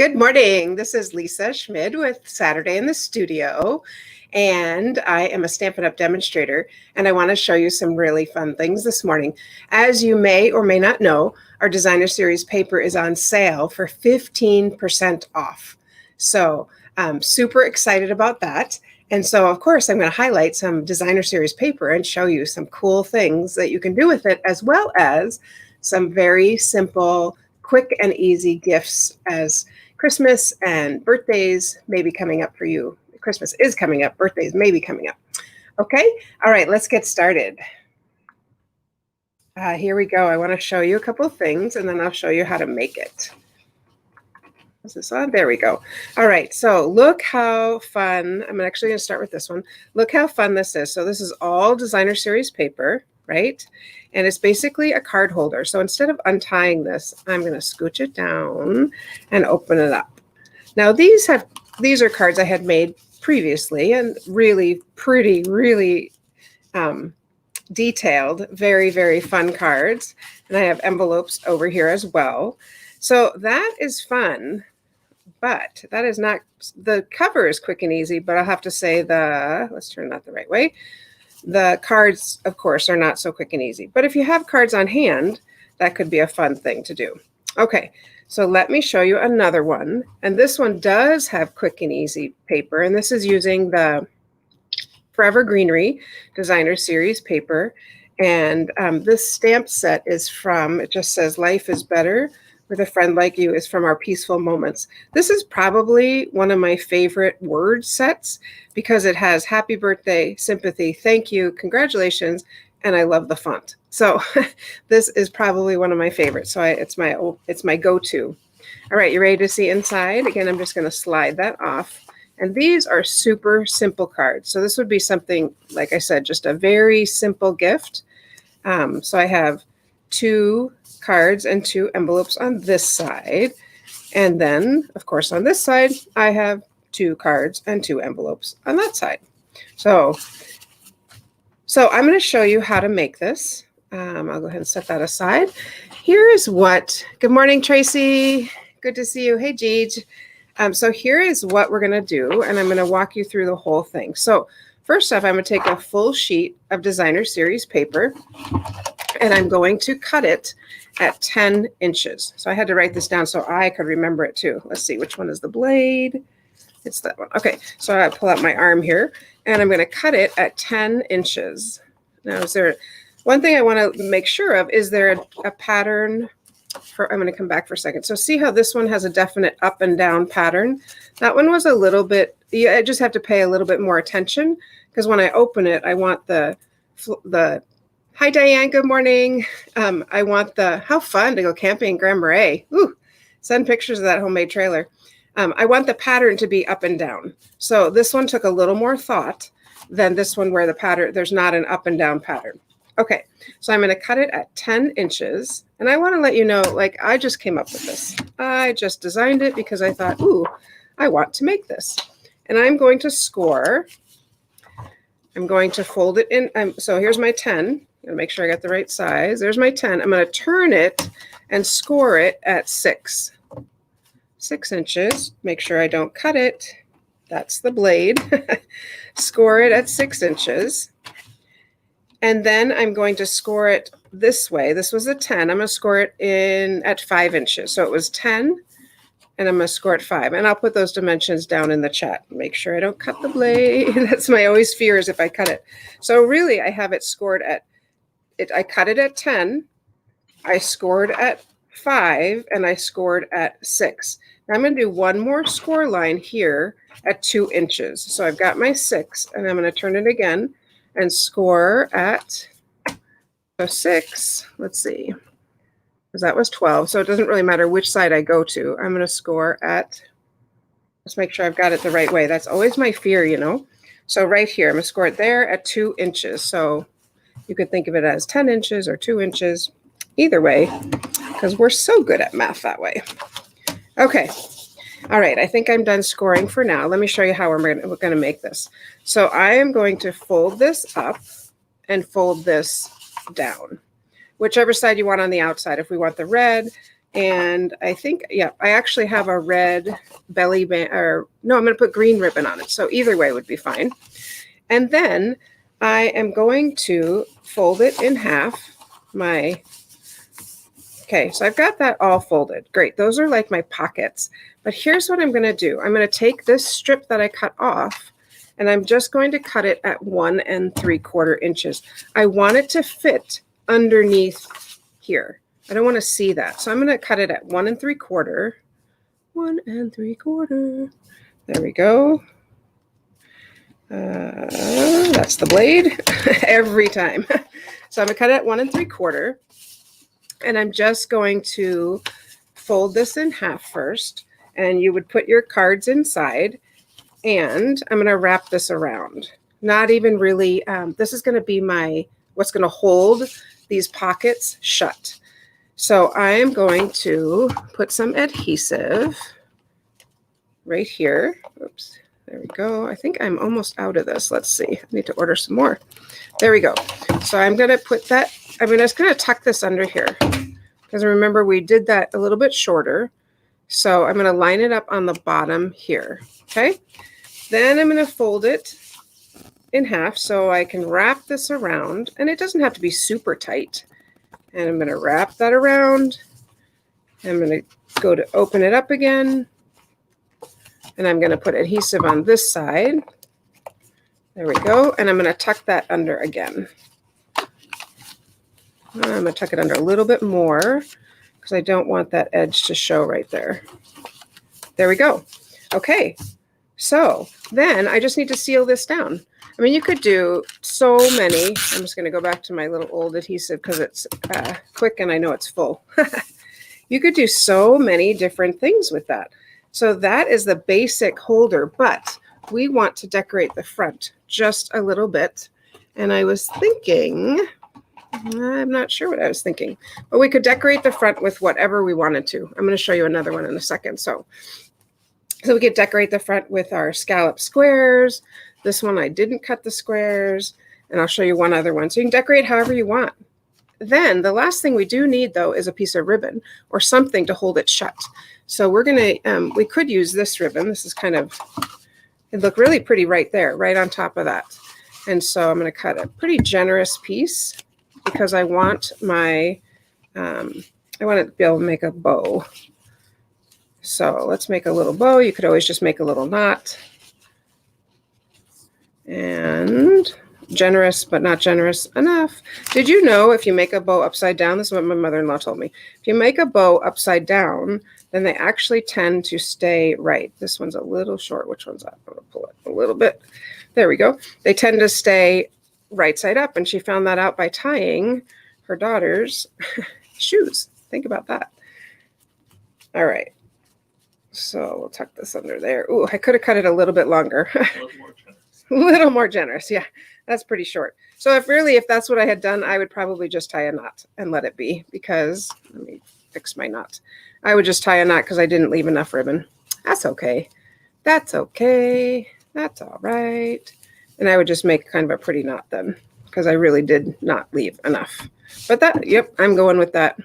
Good morning. This is Lisa Schmid with Saturday in the Studio, and I am a Stampin' Up! Demonstrator, and I want to show you some really fun things this morning. As you may or may not know, our Designer Series paper is on sale for 15% off. So I'm super excited about that. And so, of course, I'm going to highlight some Designer Series paper and show you some cool things that you can do with it, as well as some very simple, quick and easy gifts as Christmas and birthdays may be coming up for you. Christmas is coming up, birthdays may be coming up. Okay, all right, let's get started. Here we go. I want to show you a couple of things and then I'll show you how to make it. Is this on? There we go. All right, so look how fun. I'm actually going to start with this one. Look how fun this is. So this is all Designer Series paper, right? And it's basically a card holder. So instead of untying this, I'm going to scooch it down and open it up. Now these are cards I had made previously and really pretty, really detailed, very, very fun cards. And I have envelopes over here as well. So that is fun, but that is not, the cover is quick and easy, but I'll have to say let's turn that the right way. The cards, of course, are not so quick and easy. But if you have cards on hand, that could be a fun thing to do. Okay, so let me show you another one. And this one does have quick and easy paper. And this is using the Forever Greenery Designer Series paper. And this stamp set is from, it just says, "Life is Better with a Friend Like You," is from our Peaceful Moments. This is probably one of my favorite word sets because it has happy birthday, sympathy, thank you, congratulations, and I love the font. So this is probably one of my favorites. So it's my go-to. All right, you ready to see inside? Again, I'm just going to slide that off. And these are super simple cards. So this would be something, like I said, just a very simple gift. So I have 2 cards and 2 envelopes on this side. And then, of course, on this side, I have 2 cards and 2 envelopes on that side. So I'm going to show you how to make this. I'll go ahead and set that aside. Here is what, good morning, Tracy. Good to see you. Hey, Jeej. So here is what we're going to do, and I'm going to walk you through the whole thing. So first off, I'm going to take a full sheet of Designer Series paper, and I'm going to cut it at 10 inches. So I had to write this down so I could remember it too. Let's see, which one is the blade? It's that one. Okay, so I pull out my arm here, and I'm going to cut it at 10 inches. Now, is there one thing I want to make sure of? Is there a pattern? I'm going to come back for a second. So see how this one has a definite up and down pattern? That one was a little bit, I just have to pay a little bit more attention because when I open it, I want the hi, Diane, good morning. I want how fun to go camping in Grand Marais. Ooh, send pictures of that homemade trailer. I want the pattern to be up and down. So this one took a little more thought than this one where the pattern, there's not an up and down pattern. Okay, so I'm going to cut it at 10 inches. And I want to let you know, like, I just came up with this. I just designed it because I thought, ooh, I want to make this. And I'm going to score. I'm going to fold it in. So here's my 10. I'm going to make sure I got the right size. There's my 10. I'm going to turn it and score it at 6 inches. Make sure I don't cut it. That's the blade. Score it at 6 inches. And then I'm going to score it this way. This was a 10. I'm going to score it in at 5 inches. So it was 10, and I'm going to score it 5. And I'll put those dimensions down in the chat. Make sure I don't cut the blade. That's my always fear is if I cut it. So really, I have it scored at, I cut it at 10. I scored at 5, and I scored at 6. Now I'm going to do one more score line here at 2 inches. So I've got my 6, and I'm going to turn it again and score at 6. Let's see, because that was 12. So it doesn't really matter which side I go to. I'm going to score at, let's make sure I've got it the right way. That's always my fear, you know. So right here, I'm going to score it there at 2 inches. So you could think of it as 10 inches or 2 inches, either way, because we're so good at math that way. Okay. All right, I think I'm done scoring for now. Let me show you how we're going to make this. So I am going to fold this up and fold this down, whichever side you want on the outside. If we want the red, And I think, yeah, I actually have a red belly band, or no, I'm going to put green ribbon on it. So either way would be fine. And then I am going to fold it in half. Okay, so I've got that all folded. Great. Those are like my pockets. But here's what I'm going to do. I'm going to take this strip that I cut off, and I'm just going to cut it at 1 3/4 inches. I want it to fit underneath here. I don't want to see that. So I'm going to cut it at 1 3/4. 1 3/4. There we go. That's the blade every time. So I'm going to cut it at 1 3/4. And I'm just going to fold this in half first. And you would put your cards inside. And I'm going to wrap this around. Not even really. This is going to be what's going to hold these pockets shut. So I'm going to put some adhesive right here. Oops, there we go. I think I'm almost out of this. Let's see. I need to order some more. There we go. So I'm going to put that, I'm just going to tuck this under here. Because remember, we did that a little bit shorter. So I'm going to line it up on the bottom here. Okay. Then I'm going to fold it in half so I can wrap this around. And it doesn't have to be super tight. And I'm going to wrap that around. I'm going to go to open it up again. And I'm going to put adhesive on this side. There we go. And I'm going to tuck that under again. I'm going to tuck it under a little bit more because I don't want that edge to show right there. There we go. Okay. So then I just need to seal this down. I mean, you could do so many. I'm just going to go back to my little old adhesive because it's quick and I know it's full. You could do so many different things with that. So that is the basic holder, but we want to decorate the front just a little bit. And I was thinking, I'm not sure what I was thinking, but we could decorate the front with whatever we wanted to. I'm going to show you another one in a second. So we could decorate the front with our scallop squares. This one, I didn't cut the squares, and I'll show you one other one. So you can decorate however you want. Then the last thing we do need, though, is a piece of ribbon or something to hold it shut. So we're going to, we could use this ribbon. This is kind of, it looked really pretty right there, right on top of that. And so I'm going to cut a pretty generous piece because I want I want to be able to make a bow. So let's make a little bow. You could always just make a little knot. And generous, but not generous enough. Did you know if you make a bow upside down, this is what my mother-in-law told me. If you make a bow upside down, then they actually tend to stay right. This one's a little short. Which one's up? I'm going to pull it a little bit. There we go. They tend to stay right side up. And she found that out by tying her daughter's shoes. Think about that. All right. So we'll tuck this under there. Ooh, I could have cut it a little bit longer. A little more generous. Yeah, that's pretty short. So if that's what I had done, I would probably just tie a knot and let it be because, let me fix my knot. I would just tie a knot because I didn't leave enough ribbon. That's okay. That's okay. That's all right. And I would just make kind of a pretty knot then because I really did not leave enough. But that, yep, I'm going with that.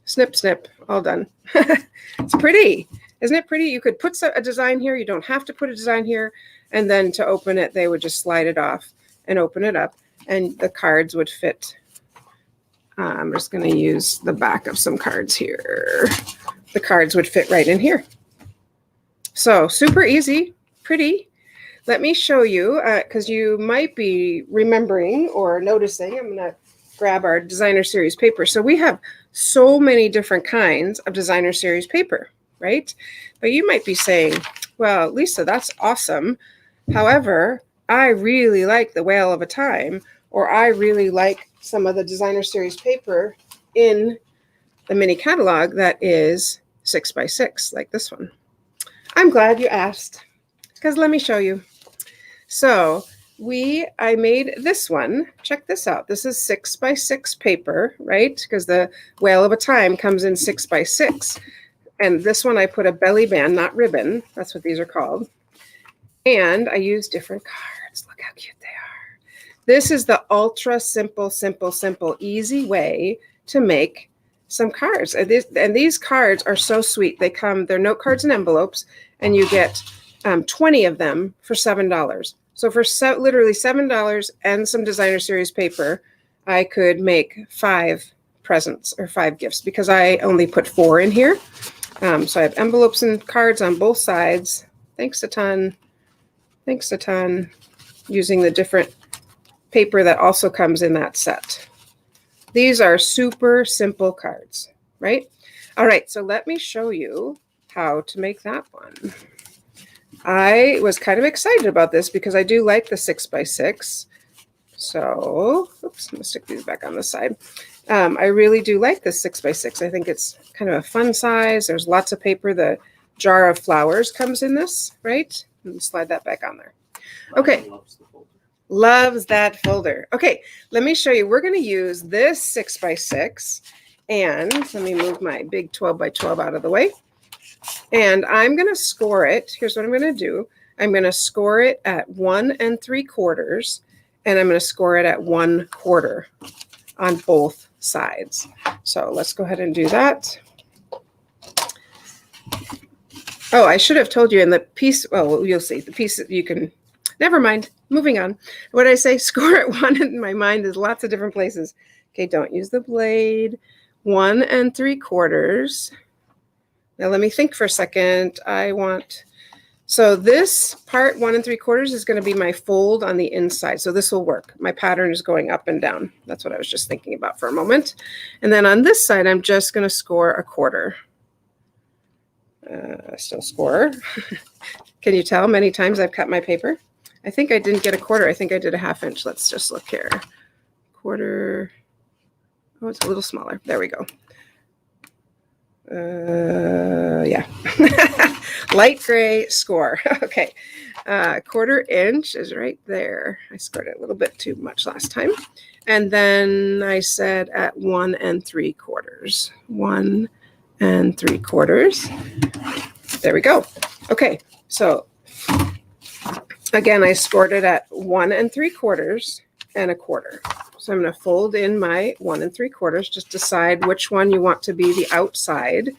Snip, snip, all done. It's pretty. Isn't it pretty? You could put a design here. You don't have to put a design here. And then to open it, they would just slide it off and open it up. And the cards would fit. I'm just going to use the back of some cards here. The cards would fit right in here. So super easy, pretty. Let me show you, because you might be remembering or noticing. I'm going to grab our designer series paper. So we have so many different kinds of designer series paper, right? But you might be saying, well, Lisa, that's awesome. However, I really like the Whale of a Time, or I really like some of the designer series paper in the mini catalog that is 6x6, like this one. I'm glad you asked, because let me show you. So I made this one. Check this out. This is 6x6 paper, right? Because the Whale of a Time comes in 6x6. And this one I put a belly band, not ribbon. That's what these are called. And I use different cards. Look how cute they are. This is the ultra simple, easy way to make some cards. And these cards are so sweet. They're note cards and envelopes, and you get 20 of them for $7. So for literally $7 and some designer series paper, I could make 5 presents or 5 gifts because I only put 4 in here. So I have envelopes and cards on both sides. Thanks a ton. Thanks a ton. Using the different paper that also comes in that set. These are super simple cards, right? All right, so let me show you how to make that one. I was kind of excited about this because I do like the 6x6. So, oops, I'm gonna stick these back on the side. I really do like this 6x6. I think it's kind of a fun size. There's lots of paper. The jar of flowers comes in this, right? And slide that back on there. Okay. Loves that folder. Okay, let me show you. We're going to use this 6x6, and let me move my big 12x12 out of the way. And I'm going to score it. Here's what I'm going to do. I'm going to score it at 1 3/4, and I'm going to score it at 1/4 on both sides. So let's go ahead and do that. Oh, I should have told you in the piece. Well, you'll see the piece that you can. Never mind. Moving on. What I say, score at 1 in my mind is lots of different places. Okay, don't use the blade. 1 3/4. Now let me think for a second. So this part 1 3/4 is going to be my fold on the inside. So this will work. My pattern is going up and down. That's what I was just thinking about for a moment. And then on this side, I'm just going to score 1/4. Still score. Can you tell many times I've cut my paper? I think I didn't get 1/4. I think I did a 1/2 inch. Let's just look here. 1/4. Oh, it's a little smaller. There we go. Yeah. Light gray, score. Okay. 1/4 inch is right there. I scored it a little bit too much last time. And then I said at 1 3/4. 1 3/4. There we go. Okay. So again, I scored it at 1 3/4 and 1/4. So I'm going to fold in my 1 3/4. Just decide which one you want to be the outside.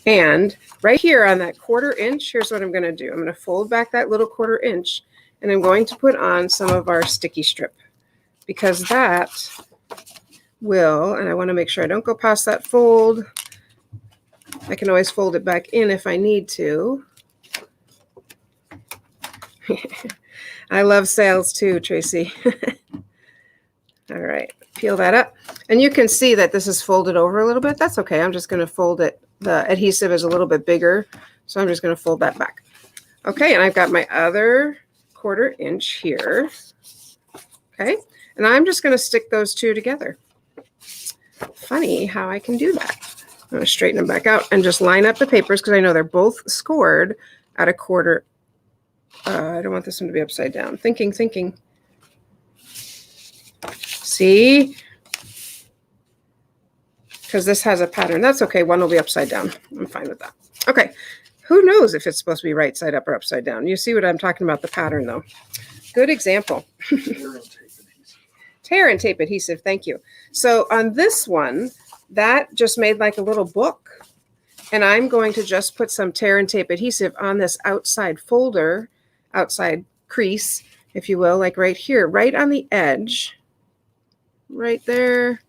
And right here on that 1/4 inch, here's what I'm going to do. I'm going to fold back that little 1/4 inch, and I'm going to put on some of our sticky strip because that will, and I want to make sure I don't go past that fold. I can always fold it back in if I need to. I love sales too, Tracy. All right, peel that up. And you can see that this is folded over a little bit. That's okay. I'm just going to fold it. The adhesive is a little bit bigger, so I'm just going to fold that back. Okay, and I've got my other 1/4 inch here. Okay, and I'm just going to stick those two together. Funny how I can do that. I'm going to straighten them back out and just line up the papers because I know they're both scored at 1/4. I don't want this one to be upside down. Thinking. See? Because this has a pattern. That's okay. One will be upside down. I'm fine with that. Okay. Who knows if it's supposed to be right side up or upside down? You see what I'm talking about, the pattern, though. Good example. Tear and tape adhesive. Thank you. So on this one, that just made like a little book. And I'm going to just put some tear and tape adhesive on this outside folder, outside crease, if you will, like right here, right on the edge, right there.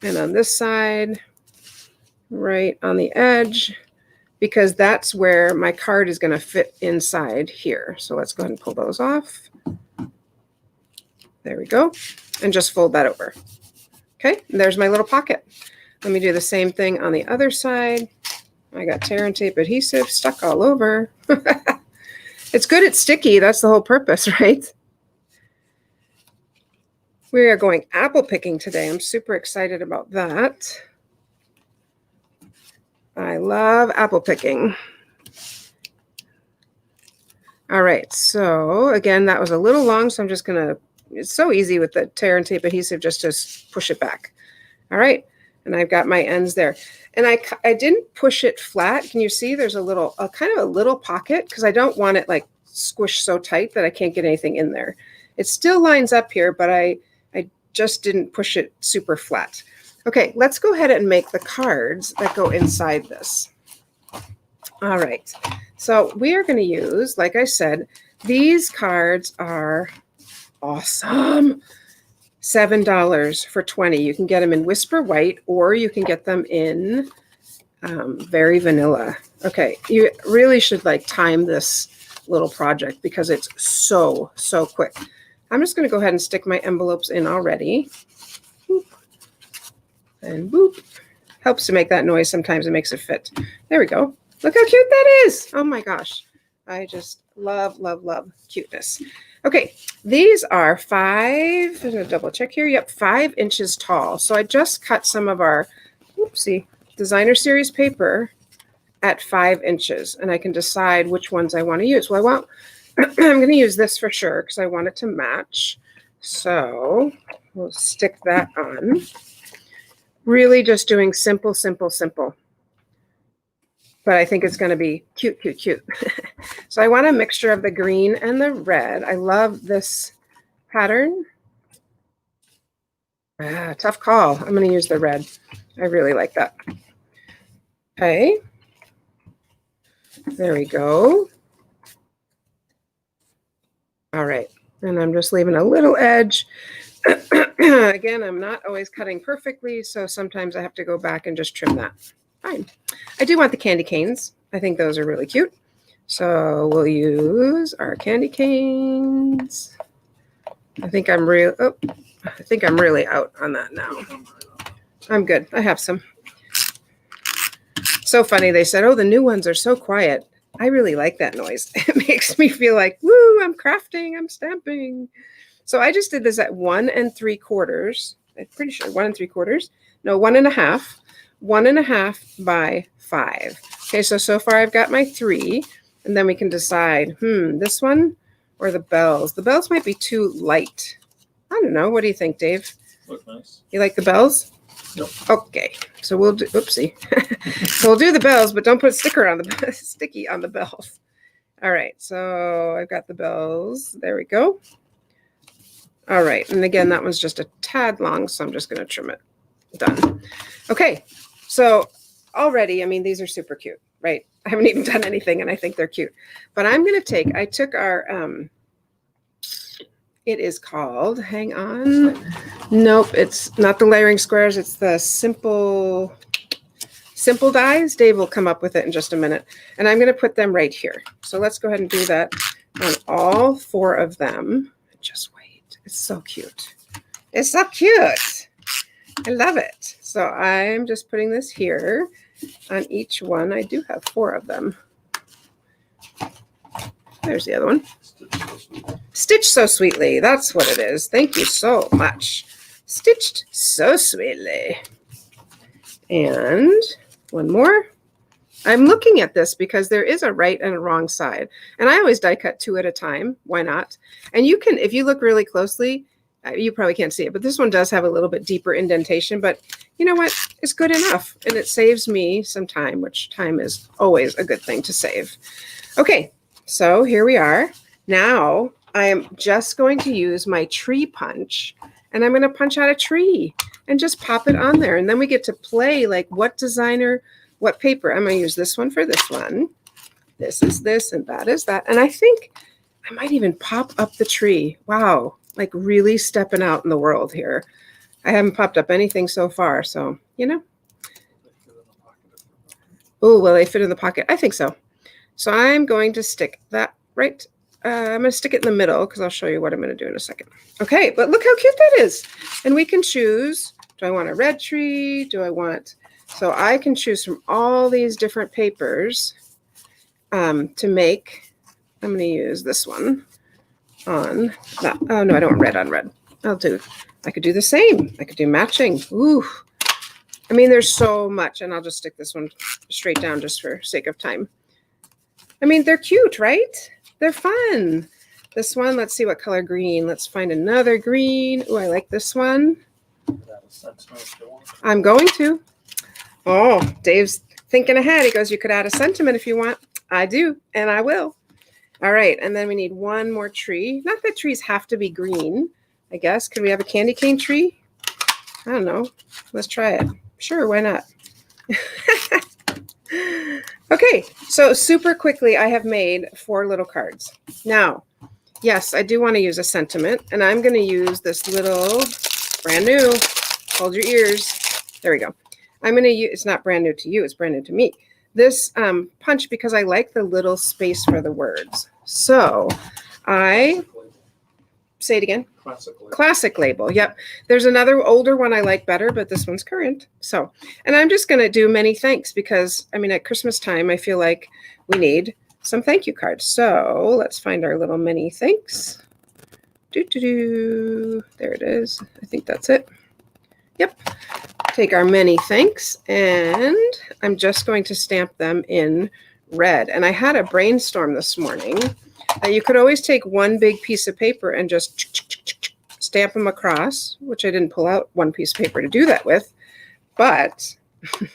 And on this side, right on the edge, because that's where my card is going to fit inside here. So let's go ahead and pull those off. There we go. And just fold that over. Okay, and there's my little pocket. Let me do the same thing on the other side. I got tear and tape adhesive stuck all over. It's good it's sticky. That's the whole purpose, right? We are going apple picking today. I'm super excited about that. I love apple picking. All right, so again, that was a little long, so I'm just gonna, it's so easy with the tear and tape adhesive just to push it back. All right, and I've got my ends there. And I didn't push it flat. Can you see there's a little, kind of a little pocket because I don't want it like squished so tight that I can't get anything in there. It still lines up here, but I just didn't push it super flat. Okay, let's go ahead and make the cards that go inside this. All right, so we are going to use, like I said, these cards are awesome. $7 for 20. You can get them in Whisper White, or you can get them in Very Vanilla. Okay, you really should like time this little project because it's so quick. I'm just going to go ahead and stick my envelopes in already. Boop. And boop. Helps to make that noise. Sometimes it makes it fit. There we go. Look how cute that is. Oh my gosh. I just love cuteness. Okay, these are 5, I'm going to double check here. Yep, 5 inches tall. So I just cut some of our, oopsie, designer series paper at 5 inches, and I can decide which ones I want to use. Well, I'm going to use this for sure because I want it to match. So we'll stick that on. Really just doing simple. But I think it's going to be cute. So I want a mixture of the green and the red. I love this pattern. Tough call. I'm going to use the red. I really like that. Okay. There we go. All right. And I'm just leaving a little edge. Again, I'm not always cutting perfectly, so sometimes I have to go back and just trim that. Fine. I do want the candy canes. I think those are really cute. So we'll use our candy canes. I think I'm really out on that now. I'm good. I have some. So funny. They said, oh, the new ones are so quiet. I really like that noise. It makes me feel like, woo, I'm crafting, I'm stamping. So I just did this at 1 3/4. I'm pretty sure 1 3/4. No, 1 1/2. 1 1/2 by 5. Okay, so far I've got my 3, and then we can decide, this one or the bells. The bells might be too light. I don't know. What do you think, Dave? Look nice. You like the bells? Nope. Okay, so we'll do, oopsie. So we'll do the bells, but don't put sticky on the bells. All right, so I've got the bells. There we go. All right, and again, that one's just a tad long, so I'm just going to trim it. Done. Okay. So already, I mean, these are super cute, right? I haven't even done anything and I think they're cute. But I'm going to I took our, it is called, hang on. Nope, it's not the layering squares. It's the simple dies. Dave will come up with it in just a minute. And I'm going to put them right here. So let's go ahead and do that on all 4 of them. Just wait. It's so cute. It's so cute. I love it. So I'm just putting this here on each one. I do have 4 of them. There's the other one. Stitched so sweetly. That's what it is. Thank you so much. Stitched so sweetly. And one more. I'm looking at this because there is a right and a wrong side. And I always die cut 2 at a time. Why not? And you can, if you look really closely, you probably can't see it, but this one does have a little bit deeper indentation, but you know what? It's good enough. And it saves me some time, which time is always a good thing to save. Okay, so here we are. Now I am just going to use my tree punch, and I'm going to punch out a tree and just pop it on there. And then we get to play like what designer, what paper. I'm going to use this one for this one. This is this, and that is that. And I think I might even pop up the tree. Wow. Like really stepping out in the world here. I haven't popped up anything so far, so, you know. Oh, will they fit in the pocket? I think so. So I'm going to stick that right. I'm going to stick it in the middle because I'll show you what I'm going to do in a second. Okay, but look how cute that is. And we can choose, do I want a red tree? So I can choose from all these different papers to make, I'm going to use this one. On that. Oh no, I don't want red on red. I could do the same. I could do matching. Ooh. I mean, there's so much, and I'll just stick this one straight down just for sake of time. I mean, they're cute, right? They're fun. This one, let's see what color green. Let's find another green. Oh, I like this one. I'm going to. Oh, Dave's thinking ahead. He goes, you could add a sentiment if you want. I do, and I will. All right, and then we need one more tree. Not that trees have to be green, I guess. Could we have a candy cane tree? I don't know. Let's try it. Sure, why not? Okay, so super quickly, I have made 4 little cards. Now, yes, I do want to use a sentiment, and I'm going to use this little, brand new, hold your ears. There we go. I'm going to use, it's not brand new to you, it's brand new to me. This punch because I like the little space for the words. So I, say it again. Classic label. Yep. There's another older one I like better, but this one's current. So, and I'm just going to do many thanks because, I mean, at Christmas time, I feel like we need some thank you cards. So let's find our little many thanks. There it is. I think that's it. Yep. Take our many thanks, and I'm just going to stamp them in red. And I had a brainstorm this morning that you could always take one big piece of paper and just stamp them across, which I didn't pull out one piece of paper to do that with, but can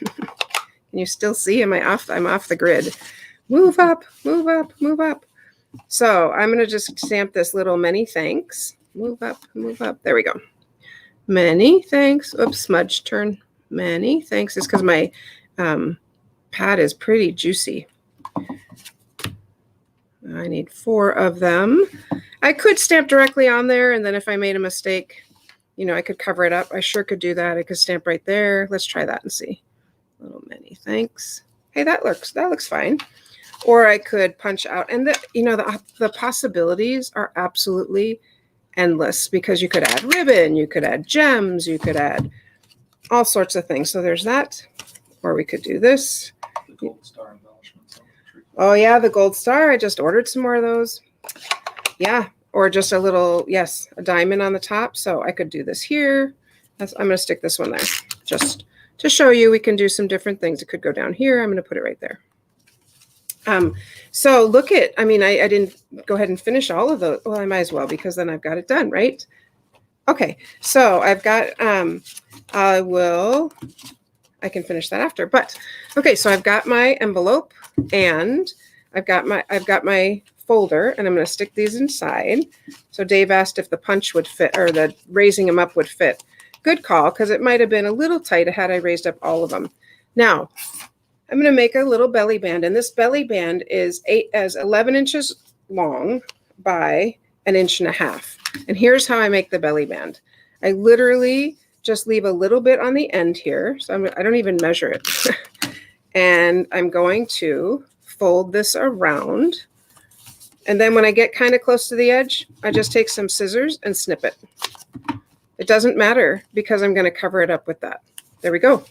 you still see? I'm off the grid. Move up, move up, move up. So I'm going to just stamp this little many thanks. Move up, move up. There we go. Many thanks. Oops, smudge turn. Many thanks. It's because my pad is pretty juicy. I need 4 of them. I could stamp directly on there, and then if I made a mistake, you know, I could cover it up. I sure could do that. I could stamp right there. Let's try that and see. Little many thanks. Hey, that looks fine. Or I could punch out, and the possibilities are absolutely endless because you could add ribbon, you could add gems, you could add all sorts of things. So there's that. Or we could do this. The gold star embellishments on the tree. Oh yeah, the gold star. I just ordered some more of those. Yeah. Or just a little, yes, a diamond on the top. So I could do this here. I'm going to stick this one there just to show you we can do some different things. It could go down here. I'm going to put it right there. So look at, I mean, I didn't go ahead and finish all of those. Well, I might as well because then I've got it done, right? Okay. So I've got, I can finish that after, but okay. So I've got my envelope and I've got my folder, and I'm going to stick these inside. So Dave asked if the punch would fit or the raising them up would fit. Good call, because it might have been a little tight had I raised up all of them. Now, I'm going to make a little belly band, and this belly band is 11 inches long by 1.5 inches. And here's how I make the belly band. I literally just leave a little bit on the end here. So I don't even measure it. And I'm going to fold this around. And then when I get kind of close to the edge, I just take some scissors and snip it. It doesn't matter because I'm going to cover it up with that. There we go.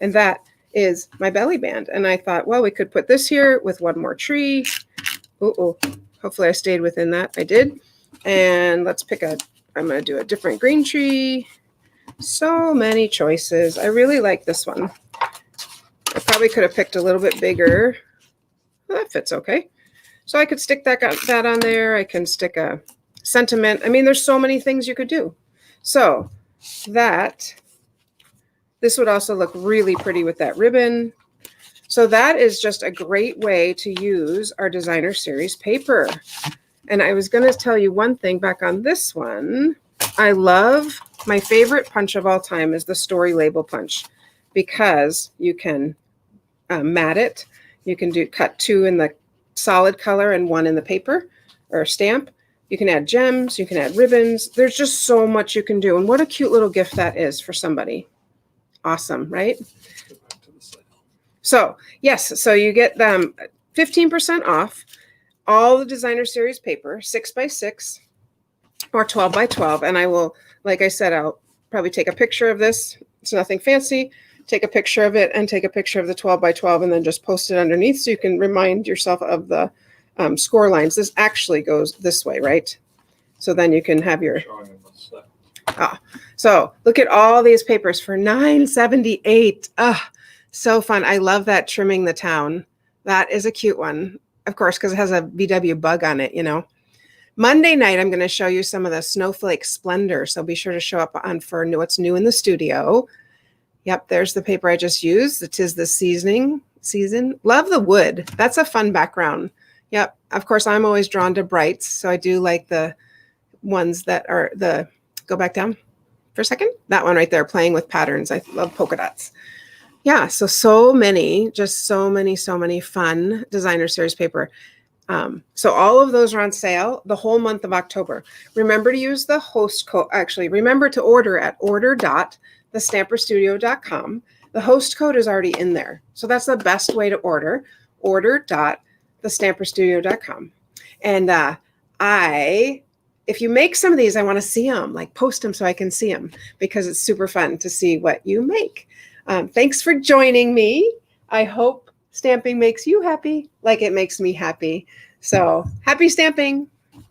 And that is my belly band. And I thought, well, we could put this here with one more tree. Oh, hopefully I stayed within that. I did. And let's pick I'm going to do a different green tree. So many choices. I really like this one. I probably could have picked a little bit bigger. Well, that fits okay. So I could stick that on there. I can stick a sentiment. I mean, there's so many things you could do. So this would also look really pretty with that ribbon. So that is just a great way to use our designer series paper. And I was going to tell you one thing back on this one. I love, my favorite punch of all time is the story label punch because you can mat it. You can cut 2 in the solid color and 1 in the paper or stamp. You can add gems, you can add ribbons. There's just so much you can do. And what a cute little gift that is for somebody. Awesome, right? So yes, so you get them 15% off all the designer series paper, 6x6 or 12x12. And I will, like I said, I'll probably take a picture of this. It's nothing fancy. Take a picture of it and take a picture of the 12x12 and then just post it underneath so you can remind yourself of the score lines. This actually goes this way, right? So then you can have your... So look at all these papers for $9.78. So fun. I love that trimming the town. That is a cute one, of course, because it has a VW bug on it, you know. Monday night, I'm going to show you some of the Snowflake Splendor. So be sure to show up on for what's new in the studio. Yep, there's the paper I just used. It is the season. Love the wood. That's a fun background. Yep. Of course, I'm always drawn to brights. So I do like the ones that are the Go back down for a second. That one right there, playing with patterns. I love polka dots. Yeah, so many, just so many fun designer series paper. So all of those are on sale the whole month of October. Remember to use the host code. Actually, remember to order at order.thestamperstudio.com. The host code is already in there. So that's the best way to order. Order.thestamperstudio.com. And if you make some of these, I want to see them, like post them so I can see them, because it's super fun to see what you make. Thanks for joining me. I hope stamping makes you happy like it makes me happy. So happy stamping.